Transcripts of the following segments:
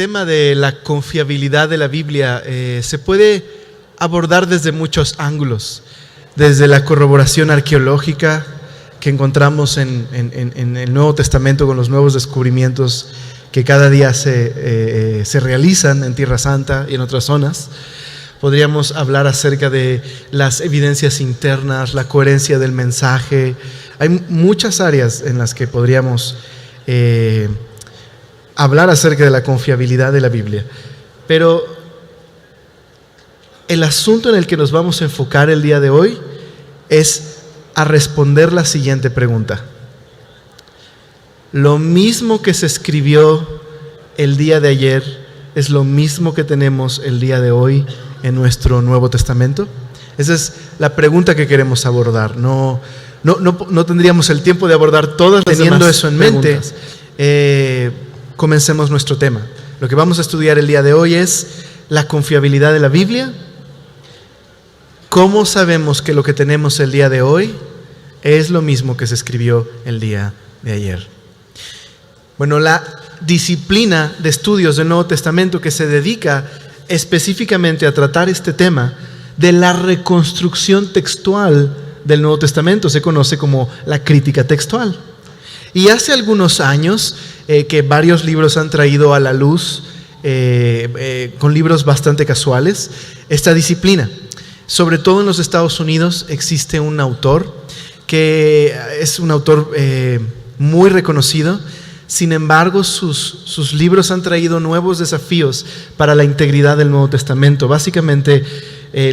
tema de la confiabilidad de la Biblia se puede abordar desde muchos ángulos, desde la corroboración arqueológica que encontramos en el Nuevo Testamento con los nuevos descubrimientos que cada día se realizan en Tierra Santa y en otras zonas. Podríamos hablar acerca de las evidencias internas, la coherencia del mensaje. Hay muchas áreas en las que podríamos hablar acerca de la confiabilidad de la Biblia. Pero el asunto en el que nos vamos a enfocar el día de hoy es a responder la siguiente pregunta. ¿Lo mismo que se escribió el día de ayer es lo mismo que tenemos el día de hoy en nuestro Nuevo Testamento? Esa es la pregunta que queremos abordar. No tendríamos el tiempo de abordar todas las demás. Teniendo eso en mente, comencemos nuestro tema. Lo que vamos a estudiar el día de hoy es la confiabilidad de la Biblia. ¿Cómo sabemos que lo que tenemos el día de hoy es lo mismo que se escribió el día de ayer? Bueno, la disciplina de estudios del Nuevo Testamento que se dedica específicamente a tratar este tema de la reconstrucción textual del Nuevo Testamento se conoce como la crítica textual. Y hace algunos años que varios libros han traído a la luz, con libros bastante casuales, esta disciplina. Sobre todo en los Estados Unidos existe un autor que es un autor muy reconocido. Sin embargo, sus libros han traído nuevos desafíos para la integridad del Nuevo Testamento. Básicamente,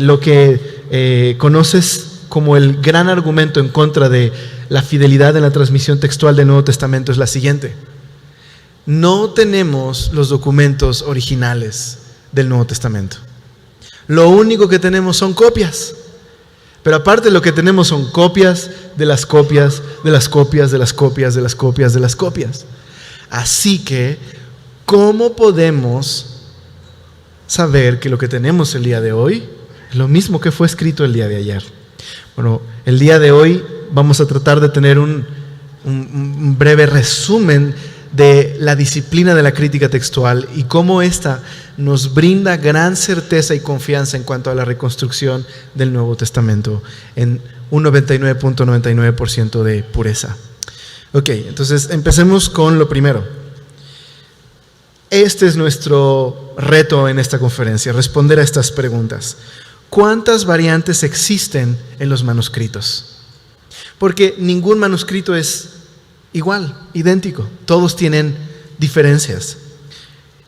lo que conoces como el gran argumento en contra de la fidelidad en la transmisión textual del Nuevo Testamento es la siguiente: no tenemos los documentos originales del Nuevo Testamento. Lo único que tenemos son copias. Pero aparte lo que tenemos son copias de las copias, de las copias, de las copias, de las copias, de las copias. Así que, ¿cómo podemos saber que lo que tenemos el día de hoy es lo mismo que fue escrito el día de ayer? Bueno, el día de hoy vamos a tratar de tener un breve resumen de la disciplina de la crítica textual y cómo ésta nos brinda gran certeza y confianza en cuanto a la reconstrucción del Nuevo Testamento en un 99.99% de pureza. Ok, entonces empecemos con lo primero. Este es nuestro reto en esta conferencia, responder a estas preguntas. ¿Cuántas variantes existen en los manuscritos? Porque ningún manuscrito es igual, idéntico. Todos tienen diferencias.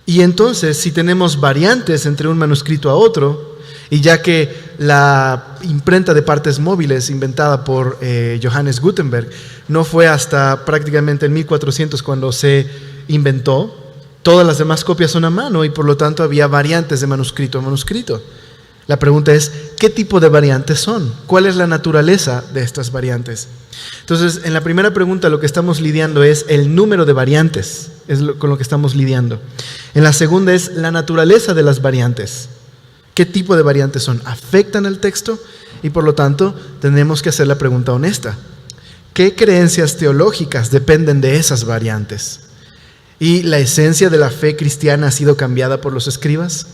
Y entonces, si tenemos variantes entre un manuscrito a otro, y ya que la imprenta de partes móviles inventada por Johannes Gutenberg no fue hasta prácticamente en 1400 cuando se inventó, todas las demás copias son a mano y por lo tanto había variantes de manuscrito a manuscrito. La pregunta es, ¿qué tipo de variantes son? ¿Cuál es la naturaleza de estas variantes? Entonces, en la primera pregunta lo que estamos lidiando es el número de variantes, con lo que estamos lidiando. En la segunda es la naturaleza de las variantes. ¿Qué tipo de variantes son? ¿Afectan al texto? Y por lo tanto, tenemos que hacer la pregunta honesta. ¿Qué creencias teológicas dependen de esas variantes? ¿Y la esencia de la fe cristiana ha sido cambiada por los escribas?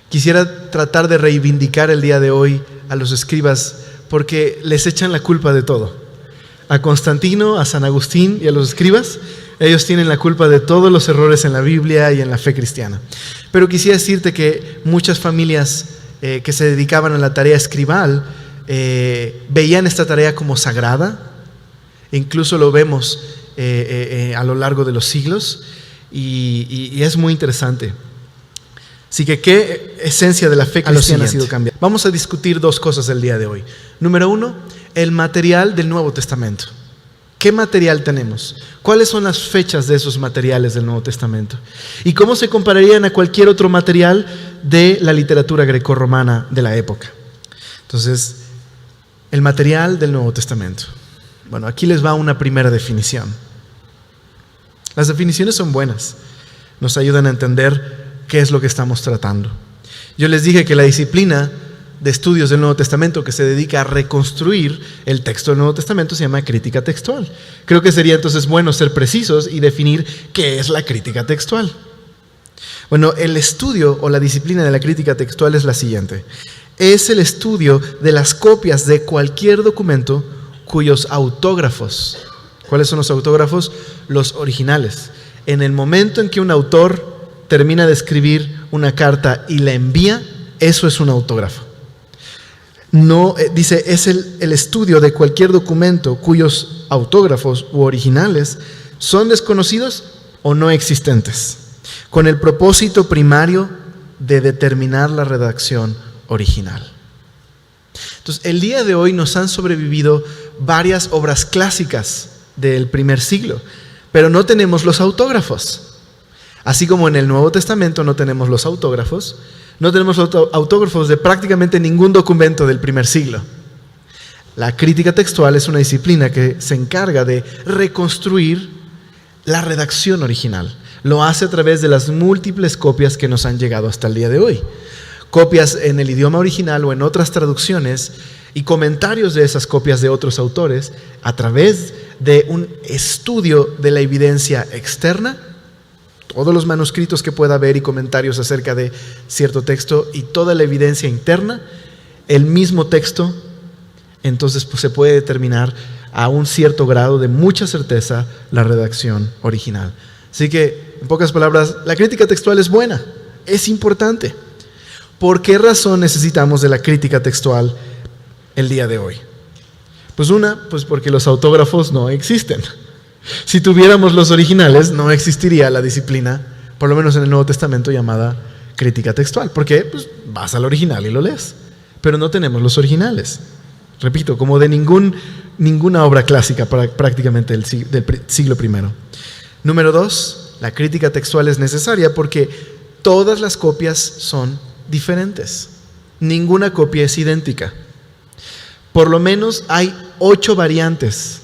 Quisiera tratar de reivindicar el día de hoy a los escribas porque les echan la culpa de todo. A Constantino, a San Agustín y a los escribas, ellos tienen la culpa de todos los errores en la Biblia y en la fe cristiana. Pero quisiera decirte que muchas familias que se dedicaban a la tarea escribal veían esta tarea como sagrada. Incluso lo vemos a lo largo de los siglos y es muy interesante. Así que, ¿qué esencia de la fe cristiana ha sido cambiada? Vamos a discutir dos cosas el día de hoy. Número uno, el material del Nuevo Testamento. ¿Qué material tenemos? ¿Cuáles son las fechas de esos materiales del Nuevo Testamento? ¿Y cómo se compararían a cualquier otro material de la literatura grecorromana de la época? Entonces, el material del Nuevo Testamento. Bueno, aquí les va una primera definición. Las definiciones son buenas. Nos ayudan a entender qué es lo que estamos tratando. Yo les dije que la disciplina de estudios del Nuevo Testamento que se dedica a reconstruir el texto del Nuevo Testamento se llama crítica textual. Creo que sería entonces bueno ser precisos y definir qué es la crítica textual. Bueno, el estudio o la disciplina de la crítica textual es la siguiente. Es el estudio de las copias de cualquier documento cuyos autógrafos, ¿cuáles son los autógrafos? Los originales. En el momento en que un autor termina de escribir una carta y la envía, eso es un autógrafo. No, dice, es el estudio de cualquier documento cuyos autógrafos u originales son desconocidos o no existentes, con el propósito primario de determinar la redacción original. Entonces, el día de hoy nos han sobrevivido varias obras clásicas del primer siglo, pero no tenemos los autógrafos. Así como en el Nuevo Testamento no tenemos los autógrafos, no tenemos autógrafos de prácticamente ningún documento del primer siglo. La crítica textual es una disciplina que se encarga de reconstruir la redacción original. Lo hace a través de las múltiples copias que nos han llegado hasta el día de hoy. Copias en el idioma original o en otras traducciones y comentarios de esas copias de otros autores a través de un estudio de la evidencia externa, todos los manuscritos que pueda haber y comentarios acerca de cierto texto y toda la evidencia interna, el mismo texto, entonces pues, se puede determinar a un cierto grado de mucha certeza la redacción original. Así que, en pocas palabras, la crítica textual es buena, es importante. ¿Por qué razón necesitamos de la crítica textual el día de hoy? Pues pues porque los autógrafos no existen. Si tuviéramos los originales, no existiría la disciplina, por lo menos en el Nuevo Testamento, llamada crítica textual. ¿Por qué? Pues vas al original y lo lees. Pero no tenemos los originales. Repito, como de ninguna obra clásica prácticamente del siglo I. Número 2, la crítica textual es necesaria porque todas las copias son diferentes. Ninguna copia es idéntica. Por lo menos hay 8 variantes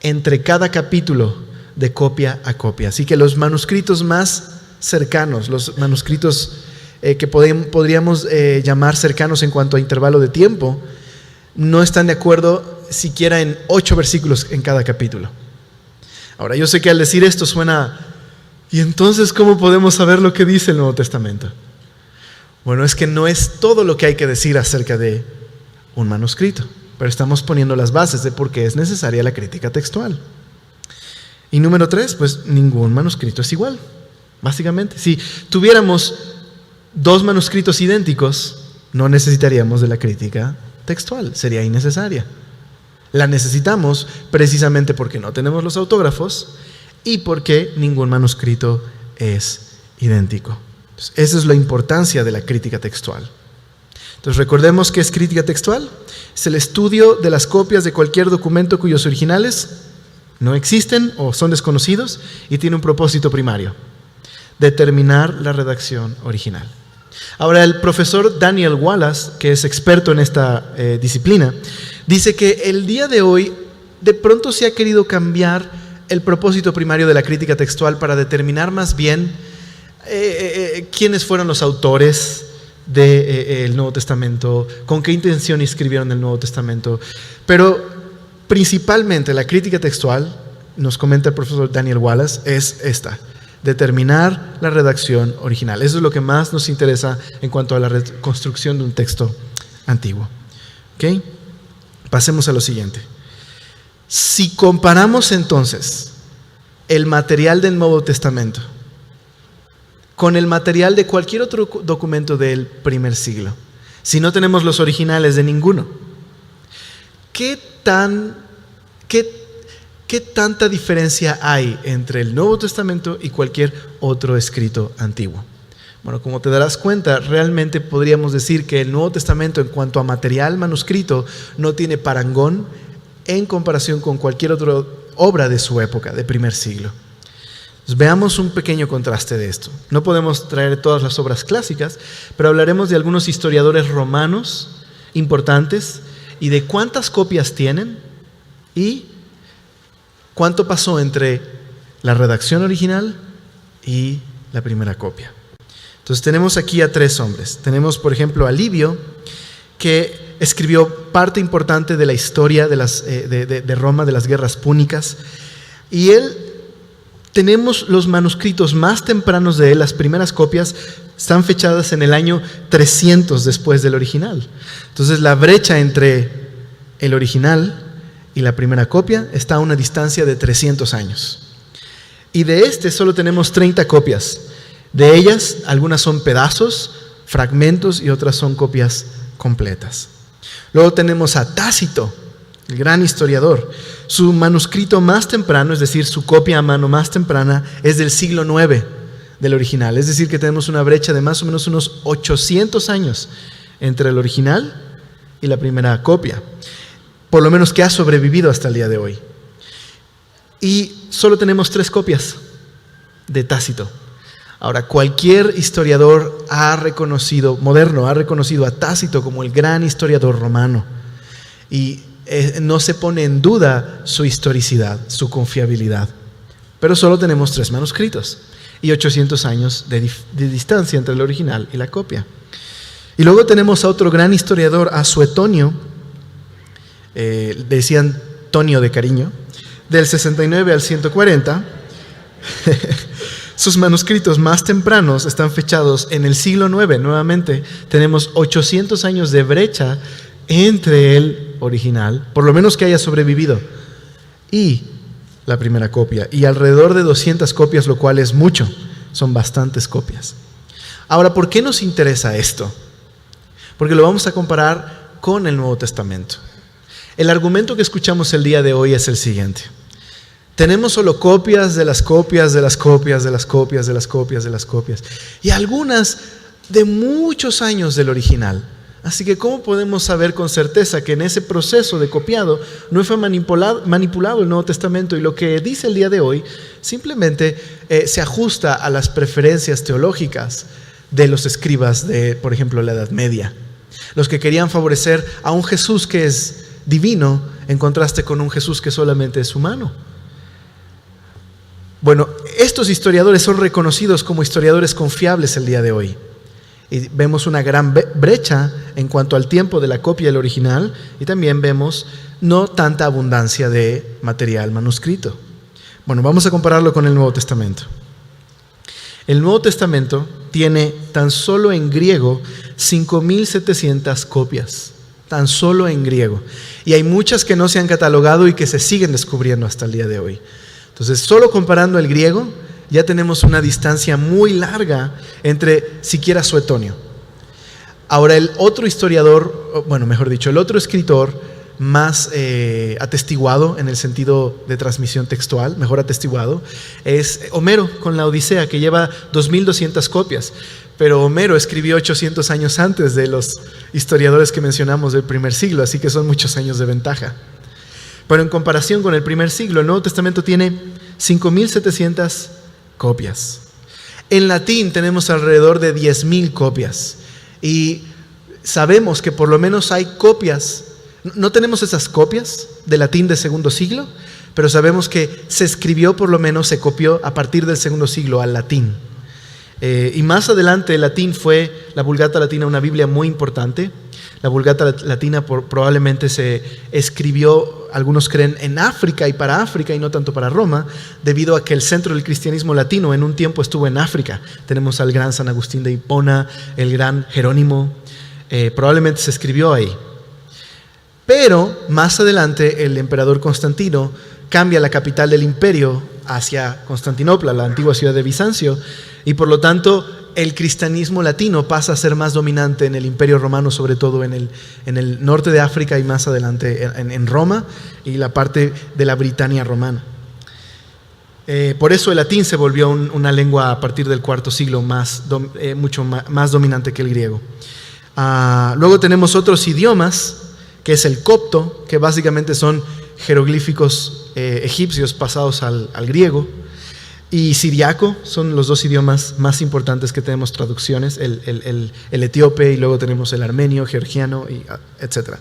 entre cada capítulo de copia a copia. Así que los manuscritos más cercanos, los manuscritos que podríamos llamar cercanos en cuanto a intervalo de tiempo, no están de acuerdo siquiera en 8 versículos en cada capítulo. Ahora, yo sé que al decir esto suena, ¿y entonces cómo podemos saber lo que dice el Nuevo Testamento? Bueno, es que no es todo lo que hay que decir acerca de un manuscrito, pero estamos poniendo las bases de por qué es necesaria la crítica textual. Y número 3, pues ningún manuscrito es igual, básicamente. Si tuviéramos 2 manuscritos idénticos, no necesitaríamos de la crítica textual, sería innecesaria. La necesitamos precisamente porque no tenemos los autógrafos y porque ningún manuscrito es idéntico. Entonces, esa es la importancia de la crítica textual. Entonces, recordemos que es crítica textual. Es el estudio de las copias de cualquier documento cuyos originales no existen o son desconocidos y tiene un propósito primario: determinar la redacción original. Ahora, el profesor Daniel Wallace, que es experto en esta disciplina, dice que el día de hoy de pronto se ha querido cambiar el propósito primario de la crítica textual para determinar más bien quiénes fueron los autores del Nuevo Testamento, con qué intención escribieron el Nuevo Testamento. Pero principalmente la crítica textual, nos comenta el profesor Daniel Wallace, es esta: determinar la redacción original. Eso es lo que más nos interesa en cuanto a la reconstrucción de un texto antiguo. ¿Okay? Pasemos a lo siguiente. Si comparamos entonces el material del Nuevo Testamento con el material de cualquier otro documento del primer siglo, si no tenemos los originales de ninguno, ¿qué tanta diferencia hay entre el Nuevo Testamento y cualquier otro escrito antiguo? Bueno, como te darás cuenta, realmente podríamos decir que el Nuevo Testamento, en cuanto a material manuscrito, no tiene parangón en comparación con cualquier otra obra de su época, de primer siglo. Entonces, veamos un pequeño contraste de esto. No podemos traer todas las obras clásicas, pero hablaremos de algunos historiadores romanos importantes y de cuántas copias tienen y cuánto pasó entre la redacción original y la primera copia. Entonces tenemos aquí a 3 hombres. Tenemos, por ejemplo, a Livio, que escribió parte importante de la historia de Roma, de las guerras púnicas, y él tenemos los manuscritos más tempranos de él, las primeras copias, están fechadas en el año 300 después del original. Entonces la brecha entre el original y la primera copia está a una distancia de 300 años. Y de este solo tenemos 30 copias. De ellas, algunas son pedazos, fragmentos y otras son copias completas. Luego tenemos a Tácito, el gran historiador. Su manuscrito más temprano, es decir, su copia a mano más temprana, es del siglo IX del original. Es decir, que tenemos una brecha de más o menos unos 800 años entre el original y la primera copia. Por lo menos que ha sobrevivido hasta el día de hoy. Y solo tenemos 3 copias de Tácito. Ahora, cualquier historiador moderno ha reconocido a Tácito como el gran historiador romano. Y no se pone en duda su historicidad, su confiabilidad. Pero solo tenemos 3 manuscritos y 800 años de distancia entre el original y la copia. Y luego tenemos a otro gran historiador, a Suetonio, decían Tonio de cariño, del 69 al 140. Sus manuscritos más tempranos están fechados en el siglo IX. Nuevamente tenemos 800 años de brecha entre el original, por lo menos que haya sobrevivido, y la primera copia, y alrededor de 200 copias, lo cual es mucho, son bastantes copias. Ahora, ¿por qué nos interesa esto? Porque lo vamos a comparar con el Nuevo Testamento. El argumento que escuchamos el día de hoy es el siguiente: tenemos solo copias de las copias de las copias de las copias de las copias de las copias, y algunas de muchos años del original. Así que ¿cómo podemos saber con certeza que en ese proceso de copiado no fue manipulado el Nuevo Testamento? Y lo que dice el día de hoy simplemente se ajusta a las preferencias teológicas de los escribas de, por ejemplo, la Edad Media. Los que querían favorecer a un Jesús que es divino en contraste con un Jesús que solamente es humano. Bueno, estos historiadores son reconocidos como historiadores confiables el día de hoy. Y vemos una gran brecha en cuanto al tiempo de la copia del original, y también vemos no tanta abundancia de material manuscrito. Bueno, vamos a compararlo con el Nuevo Testamento. El Nuevo Testamento tiene tan solo en griego 5.700 copias, tan solo en griego. Y hay muchas que no se han catalogado y que se siguen descubriendo hasta el día de hoy. Entonces, solo comparando el griego, ya tenemos una distancia muy larga entre siquiera Suetonio. Ahora, el otro historiador, el otro escritor más atestiguado en el sentido de transmisión textual, mejor atestiguado, es Homero con la Odisea, que lleva 2.200 copias. Pero Homero escribió 800 años antes de los historiadores que mencionamos del primer siglo, así que son muchos años de ventaja. Pero en comparación con el primer siglo, el Nuevo Testamento tiene 5.700 copias. En latín tenemos alrededor de 10.000 copias. Y sabemos que por lo menos hay copias. No tenemos esas copias de latín del segundo siglo, pero sabemos que se escribió, por lo menos se copió a partir del segundo siglo al latín. Y más adelante el latín fue, la Vulgata Latina, una Biblia muy importante. La Vulgata Latina probablemente se escribió, algunos creen, en África y para África y no tanto para Roma, debido a que el centro del cristianismo latino en un tiempo estuvo en África. Tenemos al gran San Agustín de Hipona, el gran Jerónimo, probablemente se escribió ahí. Pero más adelante el emperador Constantino cambia la capital del imperio hacia Constantinopla, la antigua ciudad de Bizancio, y por lo tanto el cristianismo latino pasa a ser más dominante en el imperio romano, sobre todo en el norte de África y más adelante en Roma y la parte de la Britania romana. Por eso el latín se volvió una lengua a partir del IV siglo mucho más dominante que el griego. Luego tenemos otros idiomas, que es el copto, que básicamente son jeroglíficos egipcios pasados al griego, y siriaco, son los dos idiomas más importantes que tenemos traducciones, el etíope, y luego tenemos el armenio, georgiano, etc.